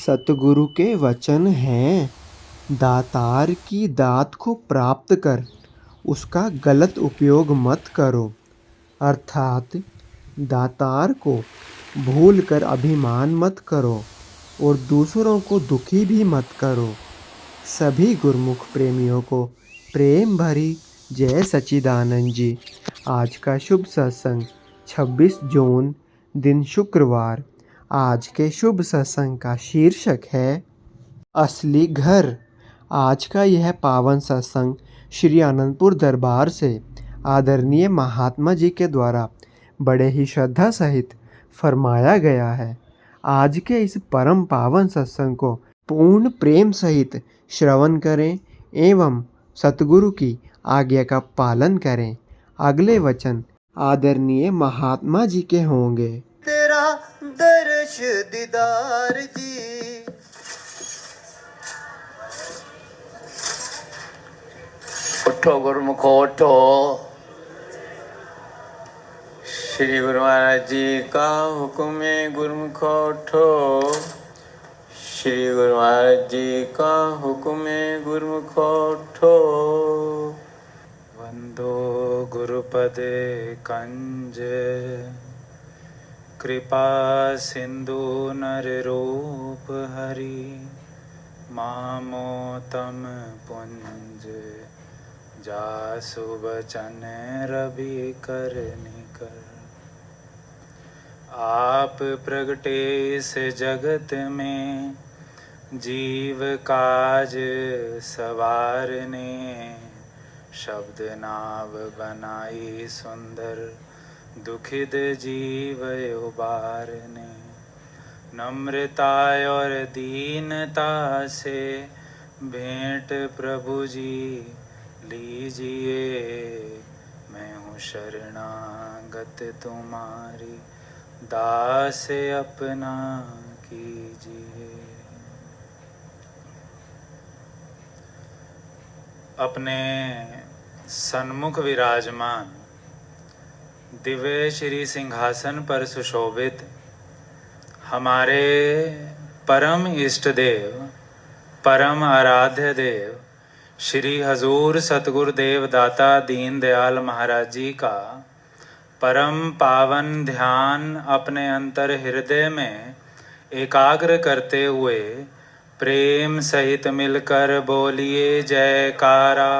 सतगुरु के वचन हैं, दातार की दात को प्राप्त कर उसका गलत उपयोग मत करो। अर्थात दातार को भूलकर अभिमान मत करो और दूसरों को दुखी भी मत करो। सभी गुरुमुख प्रेमियों को प्रेम भरी जय सच्चिदानंद जी। आज का शुभ सत्संग 26 जून दिन शुक्रवार। आज के शुभ सत्संग का शीर्षक है असली घर। आज का यह पावन सत्संग श्री आनंदपुर दरबार से आदरणीय महात्मा जी के द्वारा बड़े ही श्रद्धा सहित फरमाया गया है। आज के इस परम पावन सत्संग को पूर्ण प्रेम सहित श्रवण करें एवं सतगुरु की आज्ञा का पालन करें। अगले वचन आदरणीय महात्मा जी के होंगे। तेरा दर्श दीदार जी, उठो गुरुमुखो उठो। श्री गुरु महाराज जी का हुक्म है, गुरुमुखो उठो। श्री गुरु महाराज जी का हुक्म है, गुरुमुखो उठो। वंदो गुरुपद कंज, कृपा सिंधु नर रूप हरि। मामोतम पुंज, जासु बचन रवि कर निकर। आप प्रगटे इस जगत में, जीव काज सवारने। शब्द नाव बनाई सुंदर, दुखित जीव उबारने। नम्रता और दीनता से भेंट प्रभु जी लीजिए। मैं हूँ शरणागत तुम्हारी, दास अपना कीजिए। अपने सन्मुख विराजमान दिव्य श्री सिंहासन पर सुशोभित हमारे परम इष्ट देव, परम आराध्य देव श्री हजूर सतगुरुदेव दाता दीन दयाल महाराज जी का परम पावन ध्यान अपने अंतर हृदय में एकाग्र करते हुए प्रेम सहित मिलकर बोलिए जयकारा।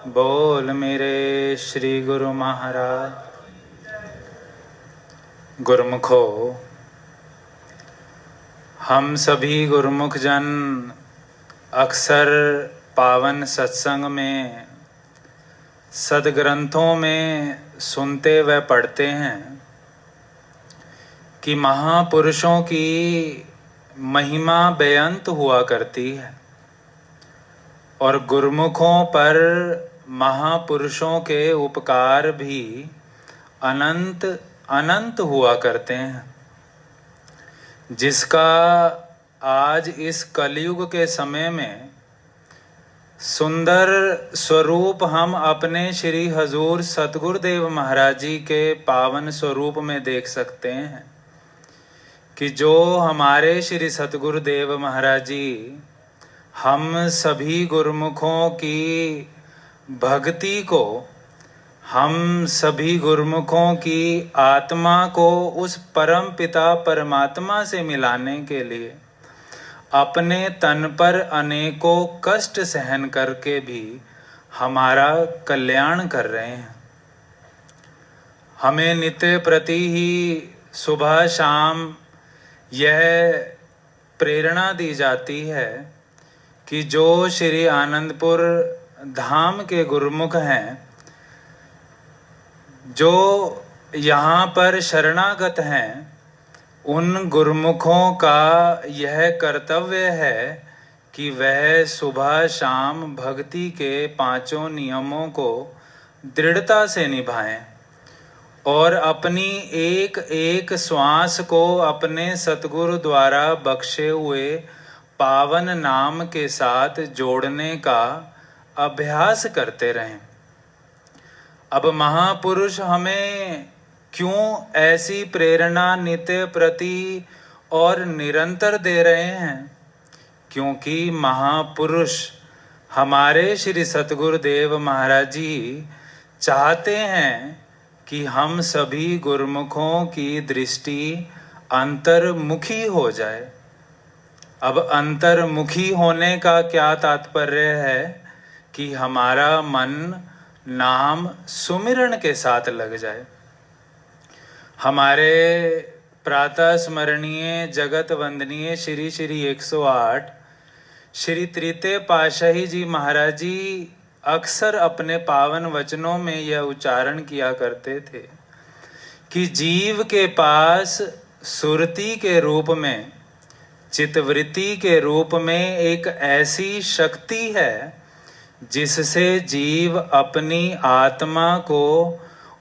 बोल मेरे श्री गुरु महाराज। गुरुमुखो, हम सभी गुरुमुख जन अक्सर पावन सत्संग में, सदग्रंथों में सुनते व पढ़ते हैं कि महापुरुषों की महिमा बेअंत हुआ करती है और गुरुमुखों पर महापुरुषों के उपकार भी अनंत अनंत हुआ करते हैं, जिसका आज इस कलयुग के समय में सुंदर स्वरूप हम अपने श्री हजूर सतगुरुदेव महाराज जी के पावन स्वरूप में देख सकते हैं कि जो हमारे श्री सतगुरुदेव महाराज जी हम सभी गुरुमुखों की भक्ति को, हम सभी गुरुमुखों की आत्मा को उस परम पिता परमात्मा से मिलाने के लिए अपने तन पर अनेकों कष्ट सहन करके भी हमारा कल्याण कर रहे हैं। हमें नित्य प्रति ही सुबह शाम यह प्रेरणा दी जाती है कि जो श्री आनंदपुर धाम के गुरुमुख हैं, जो यहाँ पर शरणागत हैं, उन गुरुमुखों का यह कर्तव्य है कि वह सुबह शाम भक्ति के पांचों नियमों को दृढ़ता से निभाएं और अपनी एक एक श्वास को अपने सतगुरु द्वारा बख्शे हुए पावन नाम के साथ जोड़ने का अभ्यास करते रहें। अब महापुरुष हमें क्यों ऐसी प्रेरणा नित्य प्रति और निरंतर दे रहे हैं, क्योंकि महापुरुष हमारे श्री सतगुरुदेव महाराज जी चाहते हैं कि हम सभी गुरुमुखों की दृष्टि अंतर्मुखी हो जाए। अब अंतर्मुखी होने का क्या तात्पर्य है कि हमारा मन नाम सुमिरन के साथ लग जाए। हमारे प्रातः स्मरणीय जगत वंदनीय श्री श्री 108 श्री तृतीय पातशाही जी महाराज जी अक्सर अपने पावन वचनों में यह उच्चारण किया करते थे कि जीव के पास सुरति के रूप में, चित्तवृत्ति के रूप में एक ऐसी शक्ति है जिससे जीव अपनी आत्मा को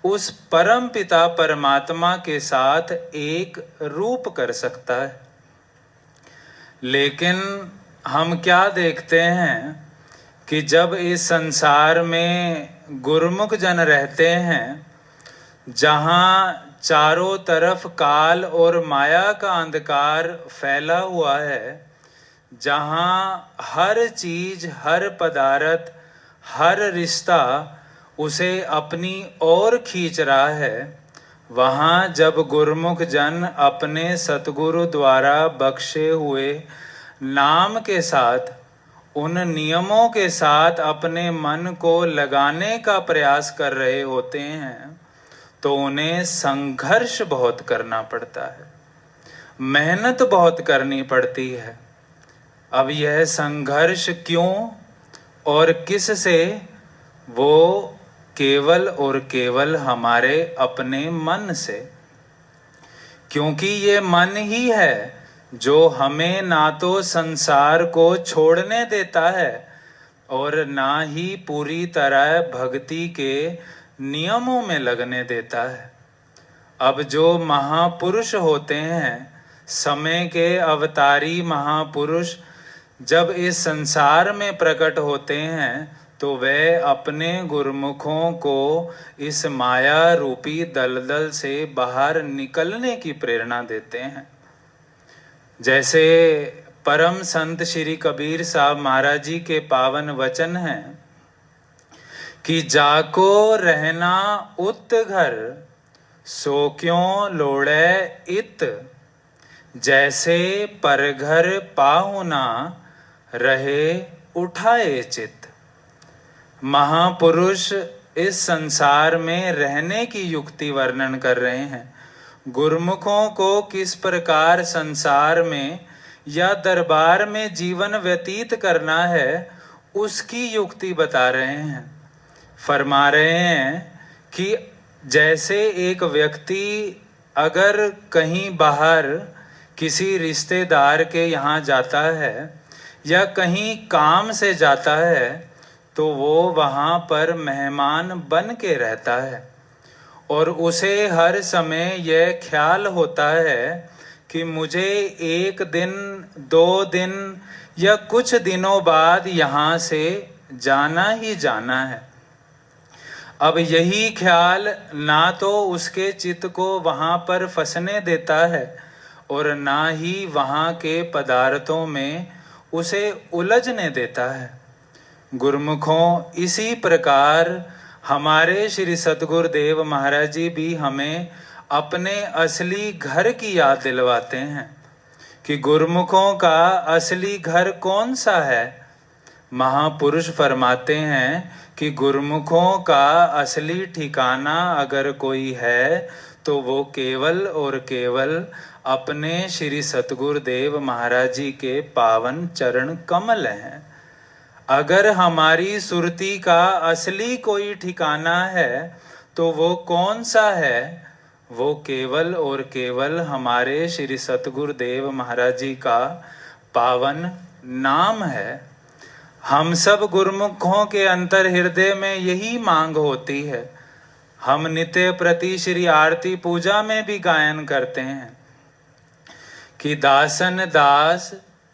उस परम पिता परमात्मा के साथ एक रूप कर सकता है। लेकिन हम क्या देखते हैं कि जब इस संसार में गुरुमुख जन रहते हैं, जहाँ चारों तरफ काल और माया का अंधकार फैला हुआ है, जहाँ हर चीज, हर पदार्थ, हर रिश्ता उसे अपनी ओर खींच रहा है, वहाँ जब गुरुमुख जन अपने सतगुरु द्वारा बख्शे हुए नाम के साथ, उन नियमों के साथ अपने मन को लगाने का प्रयास कर रहे होते हैं, तो उन्हें संघर्ष बहुत करना पड़ता है, मेहनत बहुत करनी पड़ती है। अब यह संघर्ष क्यों और किस से? वो केवल और केवल हमारे अपने मन से, क्योंकि ये मन ही है जो हमें ना तो संसार को छोड़ने देता है और ना ही पूरी तरह भक्ति के नियमों में लगने देता है। अब जो महापुरुष होते हैं, समय के अवतारी महापुरुष जब इस संसार में प्रकट होते हैं, तो वे अपने गुरुमुखों को इस माया रूपी दलदल से बाहर निकलने की प्रेरणा देते हैं। जैसे परम संत श्री कबीर साहब महाराज जी के पावन वचन हैं कि जाको रहना उत घर, सो क्यों लोड़े इत, जैसे परघर पाहुना रहे उठाए चित। महापुरुष इस संसार में रहने की युक्ति वर्णन कर रहे हैं। गुरुमुखों को किस प्रकार संसार में या दरबार में जीवन व्यतीत करना है, उसकी युक्ति बता रहे हैं। फरमा रहे हैं कि जैसे एक व्यक्ति अगर कहीं बाहर किसी रिश्तेदार के यहाँ जाता है या कहीं काम से जाता है, तो वो वहाँ पर मेहमान बन के रहता है और उसे हर समय यह ख्याल होता है कि मुझे एक दिन, 2 दिन या कुछ दिनों बाद यहाँ से जाना ही जाना है। अब यही ख्याल ना तो उसके चित्त को वहाँ पर फंसने देता है और ना ही वहाँ के पदार्थों में उसे उलझने देता है। गुरुमुखों, इसी प्रकार हमारे श्री सतगुरुदेव महाराज जी भी हमें अपने असली घर की याद दिलवाते हैं कि गुरुमुखों का असली घर कौन सा है। महापुरुष फरमाते हैं कि गुरुमुखों का असली ठिकाना अगर कोई है तो वो केवल और केवल अपने श्री सतगुरुदेव महाराज जी के पावन चरण कमल हैं। अगर हमारी सुरती का असली कोई ठिकाना है तो वो कौन सा है? वो केवल और केवल हमारे श्री सतगुरुदेव महाराज जी का पावन नाम है। हम सब गुरुमुखों के अंतर हृदय में यही मांग होती है। हम नित्य प्रति श्री आरती पूजा में भी गायन करते हैं कि दासन दास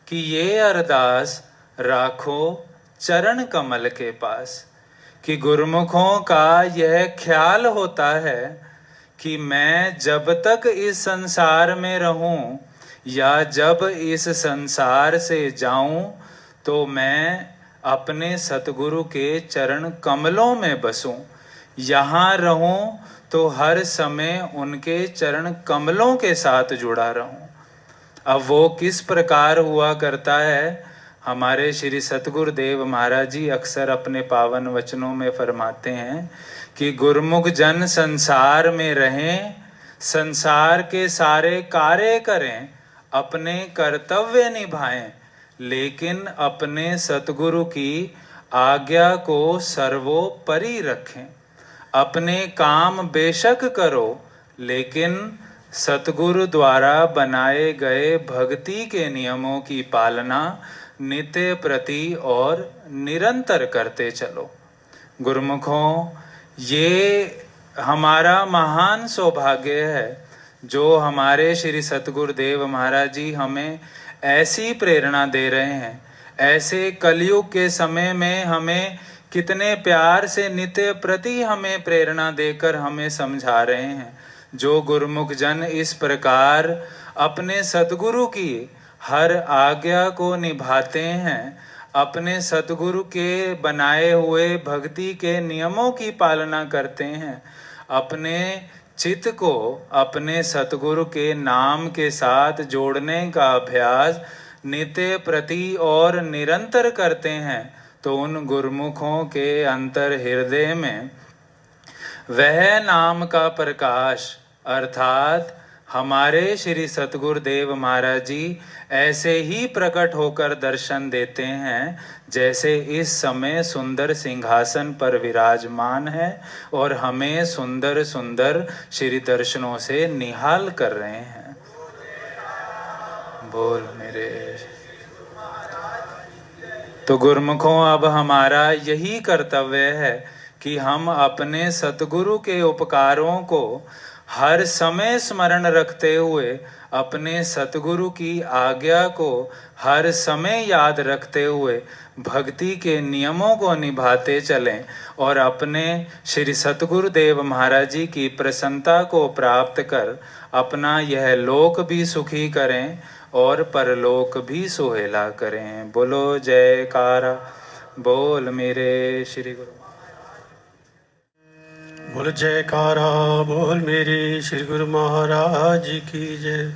की ये अरदास राखो चरण कमल के पास। कि गुरुमुखों का यह ख्याल होता है कि मैं जब तक इस संसार में रहूं या जब इस संसार से जाऊं तो मैं अपने सतगुरु के चरण कमलों में बसूं, यहाँ रहूं तो हर समय उनके चरण कमलों के साथ जुड़ा रहूं। अब वो किस प्रकार हुआ करता है, हमारे श्री सतगुरुदेव महाराज जी अक्सर अपने पावन वचनों में फरमाते हैं कि गुरुमुख जन संसार में रहें, संसार के सारे कार्य करें, अपने कर्तव्य निभाएं, लेकिन अपने सतगुरु की आज्ञा को सर्वोपरि रखें। अपने काम बेशक करो, लेकिन सतगुरु द्वारा बनाए गए भक्ति के नियमों की पालना नित्य प्रति और निरंतर करते चलो। गुरुमुखों, ये हमारा महान सौभाग्य है जो हमारे श्री सतगुरुदेव महाराज जी हमें ऐसी प्रेरणा दे रहे हैं। ऐसे कलयुग के समय में हमें कितने प्यार से नित्य प्रति हमें प्रेरणा देकर हमें समझा रहे हैं। जो गुरुमुख जन इस प्रकार अपने सतगुरु की हर आज्ञा को निभाते हैं, अपने सतगुरु के बनाए हुए भक्ति के नियमों की पालना करते हैं, अपने चित्त को अपने सतगुरु के नाम के साथ जोड़ने का अभ्यास नित्य प्रति और निरंतर करते हैं, तो उन गुरुमुखों के अंतर हृदय में वह नाम का प्रकाश अर्थात हमारे श्री सतगुरुदेव महाराज जी ऐसे ही प्रकट होकर दर्शन देते हैं जैसे इस समय सुंदर सिंहासन पर विराजमान है और हमें सुंदर सुंदर श्री दर्शनों से निहाल कर रहे हैं। बोल मेरे। तो गुरुमुखों, अब हमारा यही कर्तव्य है कि हम अपने सतगुरु के उपकारों को हर समय स्मरण रखते हुए, अपने सतगुरु की आज्ञा को हर समय याद रखते हुए भक्ति के नियमों को निभाते चलें और अपने श्री सतगुरुदेव महाराज जी की प्रसन्नता को प्राप्त कर अपना यह लोक भी सुखी करें और परलोक भी सुहेला करें। बोलो जयकारा बोल मेरे श्री गुरु। बोल जयकारा बोल मेरे श्री गुरु महाराज की जय।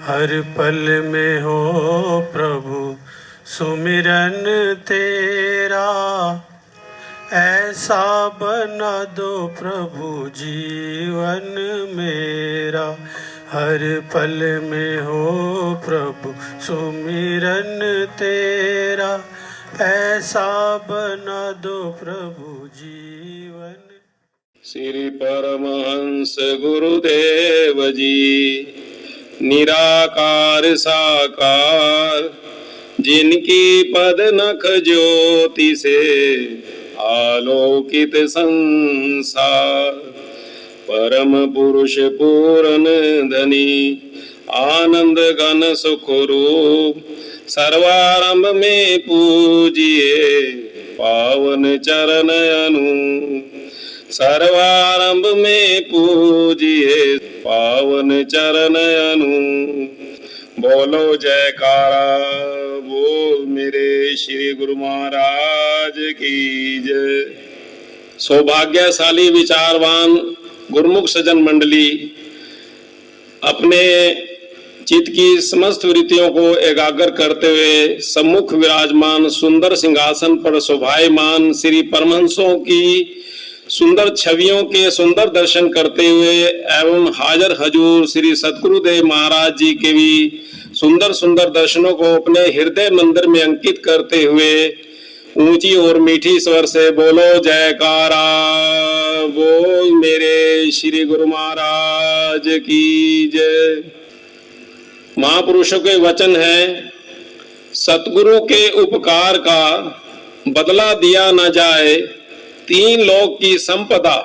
हर पल में हो प्रभु सुमिरन तेरा, ऐसा बना दो प्रभु जीवन मेरा। हर पल में हो प्रभु सुमिरन तेरा, ऐसा बना दो प्रभु जीवन। श्री परमहंस गुरुदेव जी निराकार साकार, जिनकी पद नख ज्योति से आलोकित संसार। परम पुरुष पूर्ण धनी आनंद घन सुख रूप, सर्वारंभ में पूजिए पावन चरण अनु। सर्वारंभ में पूजिए पावन चरण अनु। बोलो जयकारा बोल मेरे श्री गुरु महाराज की जय। सौभाग्यशाली विचारवान गुरुमुख सज्जन मंडली अपने चित्त की समस्त वृत्तियों को एकाग्र करते हुए सम्मुख विराजमान सुंदर सिंहासन पर शोभायमान श्री परमहंसों की सुंदर छवियों के सुंदर दर्शन करते हुए एवं हाजर हजूर श्री सतगुरुदेव महाराज जी के भी सुंदर सुंदर दर्शनों को अपने हृदय मंदिर में अंकित करते हुए ऊंची और मीठी स्वर से बोलो जयकारा बोल मेरे श्री गुरु महाराज की जय। महापुरुषों के वचन है, सतगुरु के उपकार का बदला दिया न जाए, तीन लोक की संपदा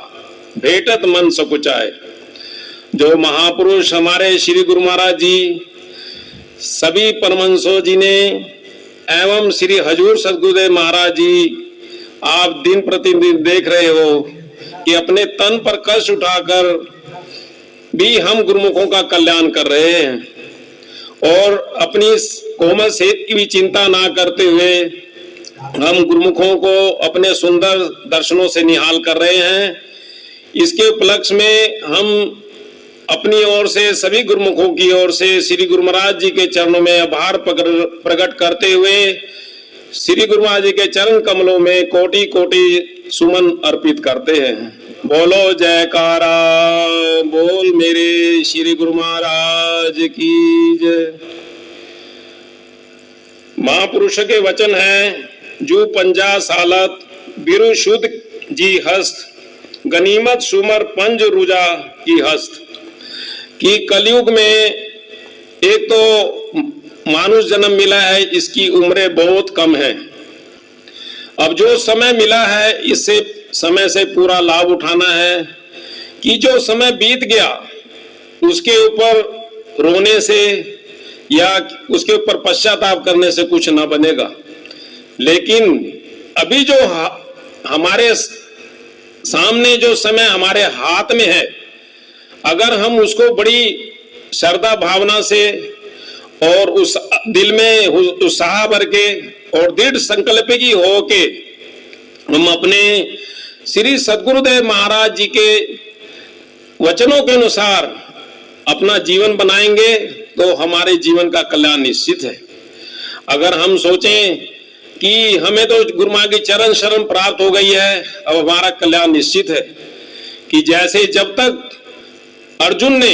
भेटत मन सकुचाए। जो महापुरुष हमारे श्री गुरु महाराज जी, सभी परमहंसों जी ने एवं श्री हजूर सतगुरुदेव महाराज जी, आप दिन प्रतिदिन देख रहे हो कि अपने तन पर कष्ट उठाकर भी हम गुरुमुखों का कल्याण कर रहे हैं और अपनी कोमल सेहत की भी चिंता ना करते हुए हम गुरुमुखों को अपने सुंदर दर्शनों से निहाल कर रहे हैं। इसके उपलक्ष्य में हम अपनी ओर से सभी गुरुमुखों की ओर से श्री गुरु महाराज जी के चरणों में आभार प्रकट करते हुए श्री गुरु महाराज जी के चरण कमलों में कोटि कोटि सुमन अर्पित करते हैं। बोलो जयकारा बोल मेरे श्री गुरु महाराज की जय। महापुरुष के वचन है, जो 50 सालत बिरु शुद्ध जी हस्त, गनीमत सुमर पंज रुजा की हस्त। कि कलयुग में एक तो मानुष जन्म मिला है, इसकी उम्रें बहुत कम है। अब जो समय मिला है इससे समय से पूरा लाभ उठाना है कि जो समय बीत गया उसके ऊपर रोने से या उसके ऊपर पश्चाताप करने से कुछ ना बनेगा। लेकिन अभी जो हमारे सामने जो समय हमारे हाथ में है, अगर हम उसको बड़ी श्रद्धा भावना से और उस दिल में उत्साह भर के और दृढ़ संकल्प की हो के हम अपने श्री सद्गुरुदेव महाराज जी के वचनों के अनुसार अपना जीवन बनाएंगे तो हमारे जीवन का कल्याण निश्चित है। अगर हम सोचें कि हमें तो गुरु महाराज की चरण शरण प्राप्त हो गई है, अब हमारा कल्याण निश्चित है। कि जैसे जब तक अर्जुन ने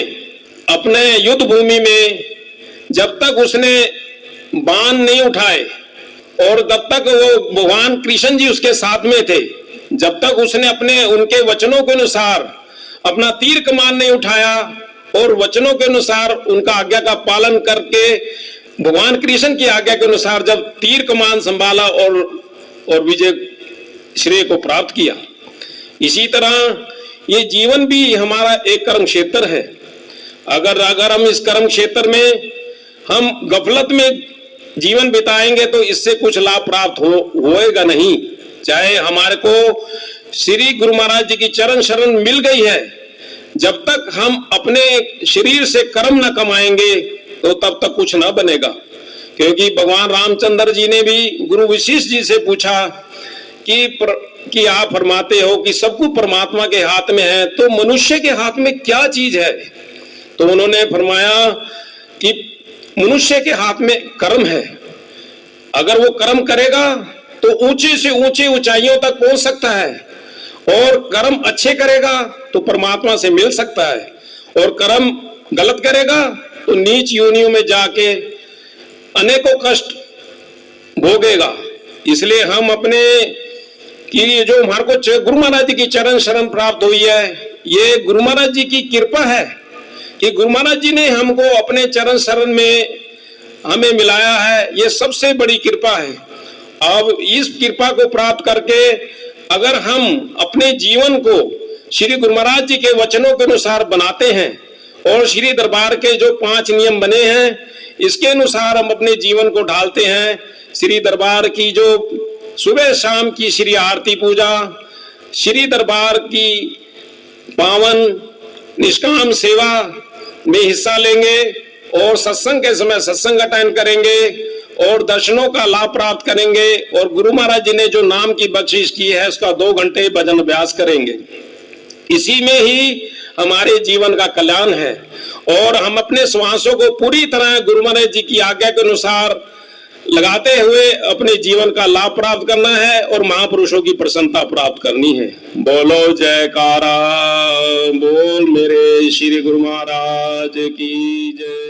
अपने युद्ध भूमि में जब तक उसने बाण नहीं उठाए और तब तक वो भगवान कृष्ण जी उसके साथ में थे, जब तक उसने अपने उनके वचनों के अनुसार अपना तीर कमान नहीं उठाया और वचनों के अनुसार उनका आज्ञा का पालन करके भगवान कृष्ण की आज्ञा के अनुसार जब तीर कमान संभाला और विजय श्रेय को प्राप्त किया। इसी तरह ये जीवन भी हमारा एक कर्म क्षेत्र है। अगर हम इस कर्म क्षेत्र में हम गफलत में जीवन बिताएंगे तो इससे कुछ लाभ प्राप्त होएगा नहीं। चाहे हमारे को श्री गुरु महाराज जी की चरण शरण मिल गई है, जब तक हम अपने शरीर से कर्म न कमाएंगे तो तब तक कुछ ना बनेगा। क्योंकि भगवान रामचंद्र जी ने भी गुरु वशिष्ठ जी से पूछा कि आप फरमाते हो कि सब कुछ परमात्मा के हाथ में है, तो मनुष्य के हाथ में क्या चीज है? तो उन्होंने फरमाया कि मनुष्य के हाथ में कर्म है। अगर वो कर्म करेगा तो ऊंचे से ऊंचे ऊंचाइयों तक पहुंच सकता है, और कर्म अच्छे करेगा तो परमात्मा से मिल सकता है, और कर्म गलत करेगा तो नीच योनियों में जाके अनेकों कष्ट भोगेगा। इसलिए हम अपने कि जो हमारे को गुरु महाराज जी की चरण शरण प्राप्त हुई है, ये गुरु महाराज जी की कृपा है कि गुरु महाराज जी ने हमको अपने चरण शरण में हमें मिलाया है। ये सबसे बड़ी कृपा है। अब इस कृपा को प्राप्त करके अगर हम अपने जीवन को श्री गुरु महाराज जी के वचनों के अनुसार बनाते हैं और श्री दरबार के जो 5 नियम बने हैं इसके अनुसार हम अपने जीवन को ढालते हैं, श्री दरबार की जो सुबह शाम की श्री आरती पूजा, श्री दरबार की पावन निष्काम सेवा में हिस्सा लेंगे और सत्संग के समय सत्संग अटेंड करेंगे और दर्शनों का लाभ प्राप्त करेंगे, और गुरु महाराज जी ने जो नाम की बख्शिश की है उसका 2 घंटे भजन अभ्यास करेंगे। इसी में ही हमारे जीवन का कल्याण है। और हम अपने श्वासों को पूरी तरह गुरु महाराज जी की आज्ञा के अनुसार लगाते हुए अपने जीवन का लाभ प्राप्त करना है और महापुरुषों की प्रसन्नता प्राप्त करनी है। बोलो जयकारा बोल मेरे श्री गुरु महाराज की जय।